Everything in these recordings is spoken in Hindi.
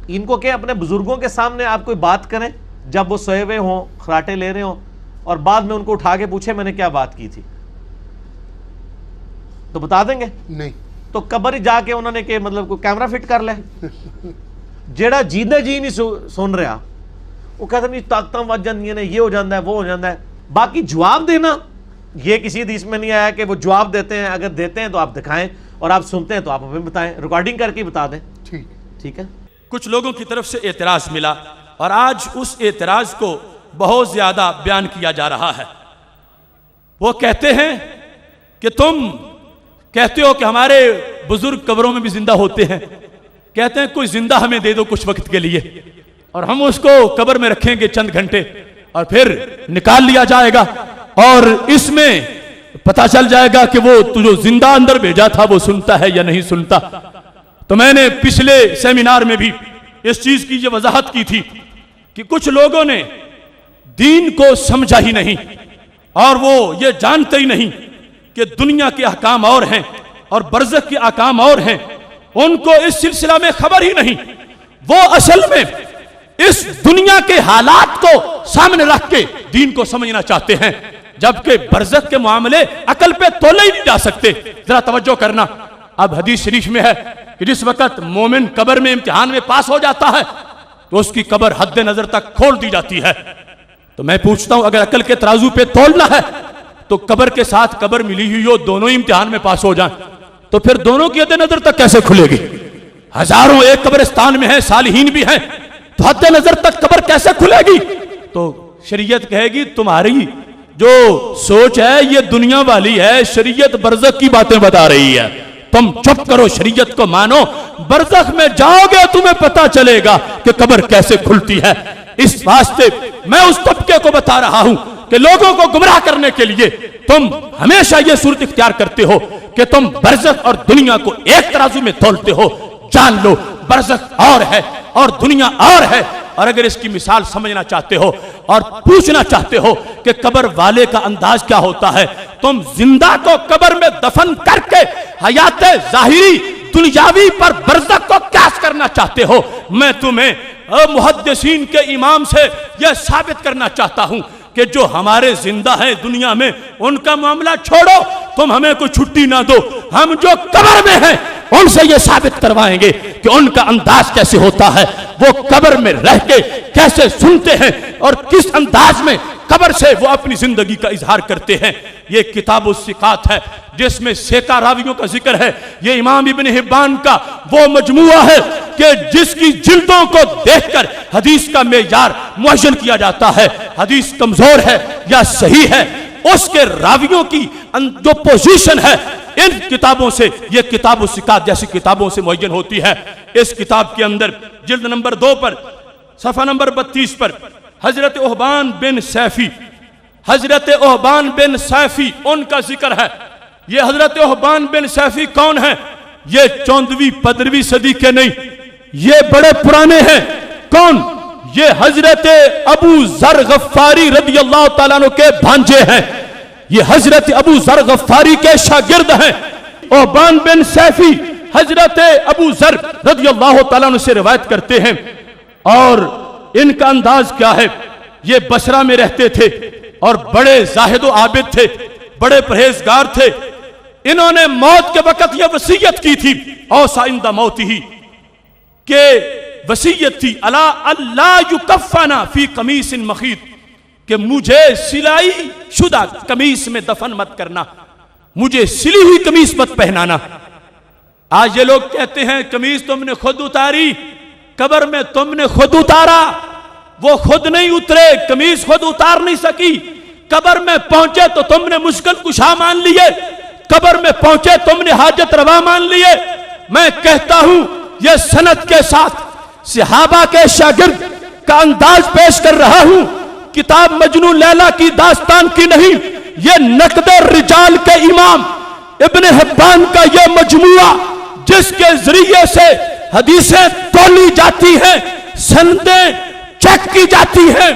इनको क्या अपने बुजुर्गों के सामने आप कोई बात करें जब वो सोए हुए हों, खराटे ले रहे हों, और बाद में उनको उठा के पूछे मैंने क्या बात की थी, तो बता देंगे? नहीं। तो कबर ही जाके उन्होंने के मतलब कोई कैमरा फिट कर ले जेड़ा जींदे जी नहीं सुन रहा, वो कहते नहीं ताकत वज जांदियां ने, ये हो जाता है, वो हो जाता है। बाकी जवाब देना ये किसी हदीस में नहीं आया कि वो जवाब देते हैं, अगर देते हैं तो आप दिखाएं और आप सुनते हैं तो आप हमें बताएं, रिकॉर्डिंग करके बता दें। ठीक है। कुछ लोगों की तरफ से एतराज मिला और आज उस एतराज को बहुत ज्यादा बयान किया जा रहा है। वो कहते हैं कि तुम कहते हो कि हमारे बुजुर्ग कब्रों में भी जिंदा होते हैं, कहते हैं कोई जिंदा हमें दे दो कुछ वक्त के लिए और हम उसको कब्र में रखेंगे चंद घंटे और फिर निकाल लिया जाएगा और इसमें पता चल जाएगा कि वो जो जिंदा अंदर भेजा था वो सुनता है या नहीं सुनता। तो मैंने पिछले सेमिनार में भी इस चीज की ये वजाहत की थी कि कुछ लोगों ने दीन को समझा ही नहीं और वो ये जानते ही नहीं कि दुनिया के अहकाम और हैं और बरज़ख के अहकाम और हैं, उनको इस सिलसिला में खबर ही नहीं। वो असल में इस दुनिया के हालात को सामने रख के दीन को समझना चाहते हैं, जबकि बरज़ख के मामले अकल पे तोले ही नहीं जा सकते। जरा तवज्जो करना, अब हदीस शरीफ में है कि जिस वक्त मोमिन कब्र में इम्तिहान में पास हो जाता है तो उसकी कब्र हद नजर तक खोल दी जाती है। तो मैं पूछता हूं, अगर अकल के तराजू पे तोलना है तो कब्र के साथ कब्र मिली हुई हो, दोनों ही इम्तिहान में पास हो जाएं, तो फिर दोनों की हद नजर तक कैसे खुलेगी? हजारों एक कब्रिस्तान में है, सालिहीन भी हैं, तो हद नजर तक कब्र कैसे खुलेगी? तो शरीयत कहेगी तुम्हारी जो सोच है ये दुनिया वाली है, शरीयत बरज़ख की बातें बता रही है, तुम चुप करो, शरीयत को मानो। बरज़ख में जाओगे तुम्हें पता चलेगा कि कब्र कैसे खुलती है। इस वास्ते मैं उस तबके को बता रहा हूं कि लोगों को गुमराह करने के लिए तुम हमेशा यह सूरत इख्तियार करते हो कि तुम बरज़ख और दुनिया को एक तराजू में तोलते हो। जान लो बरज़ख और है और दुनिया और है, और अगर इसकी मिसाल समझना चाहते हो और पूछना चाहते हो कि कब्र वाले का अंदाज क्या होता है, तुम जिंदा को कब्र में दफन करके हयात जाहिरी दुनियावी पर बरज़ख को क्यास करना चाहते हो। मैं तुम्हें मुहद्दिसीन के इमाम से यह साबित करना चाहता हूं कि जो हमारे जिंदा हैं दुनिया में उनका मामला छोड़ो, तुम हमें कोई छुट्टी ना दो, हम जो कब्र में हैं उनसे ये साबित करवाएंगे कि उनका अंदाज कैसे होता है, वो कब्र में रह के कैसे सुनते हैं और किस अंदाज में कब्र से वो अपनी जिंदगी का इजहार करते हैं। ये किताब सिकात है जिसमें सेका रावियों का जिक्र है। ये इमाम इब्न हिब्बान का वो मजमुआ है कि जिसकी जिल्दों को देखकर हदीस का मेयार मुअज्जन किया जाता है, हदीस कमजोर है या सही है, उसके रावियों की जो पोजीशन है इन किताबों से, ये किताब सिकात जैसी किताबों से मुअज्जन होती है। इस किताब के अंदर जिल्द नंबर 2 पर सफा नंबर 32 पर हजरत ओहबान बिन सैफी, हजरत ओहबान बिन सैफी उनका जिक्र है। ये हजरत ओहबान बिन सैफी कौन है? ये 14वीं 15वीं सदी के नहीं, ये बड़े पुराने हैं। कौन? ये हजरत अबू जर गफ्फारी रदियल्लाहु ताला अन्हु के भांजे हैं। ये हजरत अबू जर गफ्फारी के शागिर्द हैं। ओहबान बिन सैफी हजरत अबू जर रदियल्लाहु ताला अन्हु से रिवायत करते हैं और इनका अंदाज क्या है? ये बसरा में रहते थे और बड़े जाहिद व आबिद थे, बड़े परहेजगार थे। इन्होंने मौत के वक्त यह वसीयत की थी, औसा इंदा मौत ही के वसीयत थी, अला अल्लाह युकफ़ना फी कमीसिन मखीत, कि मुझे सिलाई शुदा कमीज में दफन मत करना, मुझे सिली हुई कमीज मत पहनाना। आज ये लोग कहते हैं कमीज तुमने खुद उतारी, कब्र में तुमने खुद उतारा। वो खुद नहीं उतरे, कमीज खुद उतार नहीं सकी। कब्र में पहुंचे तो तुमने मुश्किल कुशा मान लिए, कब्र में पहुंचे तुमने हाजत रवा मान लिए। मैं कहता हूं यह सनद के साथ सहाबा के शागिर्द का अंदाज पेश कर रहा हूं, किताब मजनू लैला की दास्तान की नहीं, यह नकद रिजाल के इमाम इब्न हिब्बान का यह मजमुआ जिसके जरिए से हदीसें तोली जाती हैं, सनदें चेक की जाती हैं।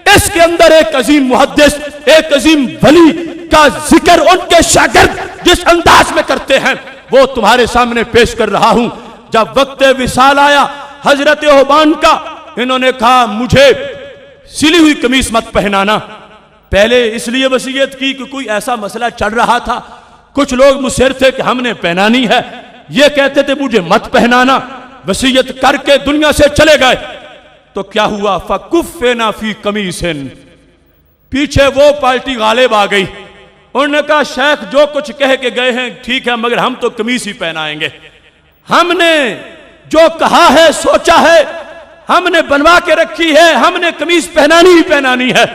इसके अंदर एक अजीम मुहद्दिस, एक अजीम वली का जिक्र उनके शागिर्द जिस अंदाज में करते हैं वो तुम्हारे सामने पेश कर रहा हूं। जब वक्त विसाल आया हजरत ओबान का। इन्होंने कहा मुझे सिली हुई कमीज मत पहनाना। पहले इसलिए वसीयत की कि कोई ऐसा मसला चल रहा था, कुछ लोग मुसर थे कि हमने पहनानी है, ये कहते थे मुझे मत पहनाना, वसीयत करके दुनिया से चले गए। तो क्या हुआ, फकुफ़ना फी कमीसिन, पीछे वो पार्टी गालिब आ गई। उन्होंने कहा शेख जो कुछ कह के गए हैं ठीक है, मगर हम तो कमीज ही पहनाएंगे। हमने जो कहा है, सोचा है, हमने बनवा के रखी है, हमने कमीज पहनानी ही पहनानी है।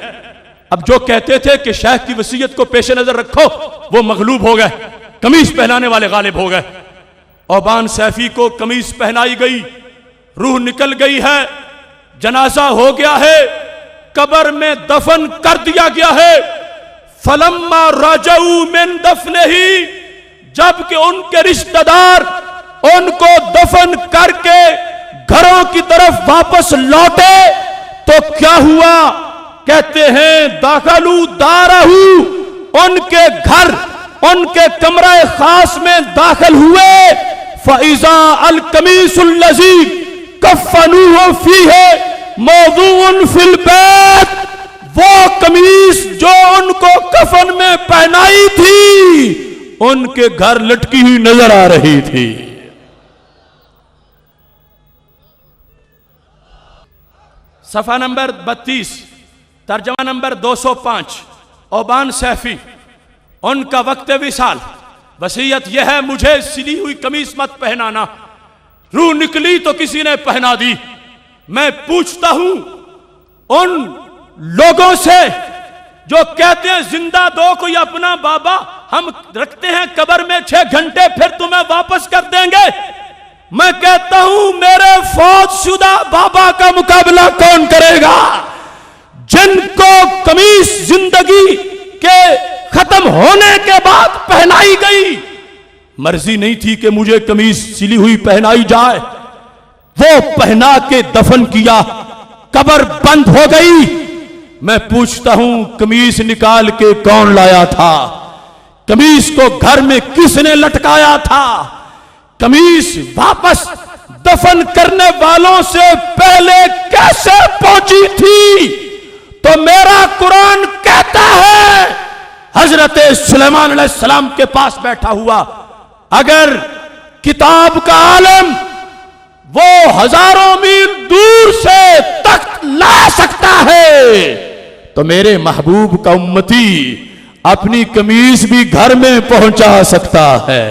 अब जो कहते थे कि शेख की वसीयत को पेश नजर रखो, वो मगलूब हो गए, कमीज पहनाने वाले गालिब हो गए। ओबान सैफी को कमीज पहनाई गई, रूह निकल गई है, जनाजा हो गया है, कब्र में दफन कर दिया गया है। फलम्मा रजऊ मिन दफनिही, जबकि उनके रिश्तेदार उनको दफन करके घरों की तरफ वापस लौटे तो क्या हुआ, कहते हैं दाखलू दारहू, उनके घर, उनके कमरे खास में दाखिल हुए। फइजा अल कमीसुल लज़ी कफ़नुहु फीहे मौज़ूअन फिल बैत, वो कमीज जो उनको कफन में पहनाई थी उनके घर लटकी हुई नजर आ रही थी। सफा नंबर 32, तर्जमा नंबर 205। ओबान सैफी, उनका वक्त विसाल, वसीयत यह है मुझे सिली हुई कमीज मत पहनाना। रूह निकली तो किसी ने पहना दी। मैं पूछता हूं उन लोगों से जो कहते हैं जिंदा दो कोई अपना बाबा, हम रखते हैं कब्र में 6 घंटे फिर तुम्हें वापस कर देंगे। मैं कहता हूं मेरे फौतशुदा बाबा का मुकाबला कौन करेगा, जिनको कमीज जिंदगी के खत्म होने के बाद पहनाई गई। मर्जी नहीं थी कि मुझे कमीज सिली हुई पहनाई जाए, वो पहना के दफन किया, कब्र बंद हो गई। मैं पूछता हूं कमीज निकाल के कौन लाया था, कमीज को घर में किसने लटकाया था, कमीज वापस दफन करने वालों से पहले कैसे पहुंची थी। तो मेरा कुरान कहता है हजरत सुलेमान अलैहिस्सलाम के पास बैठा हुआ अगर किताब का आलम वो हजारों मील दूर से तख्त ला सकता है तो मेरे महबूब का उम्मती अपनी कमीज भी घर में पहुंचा सकता है।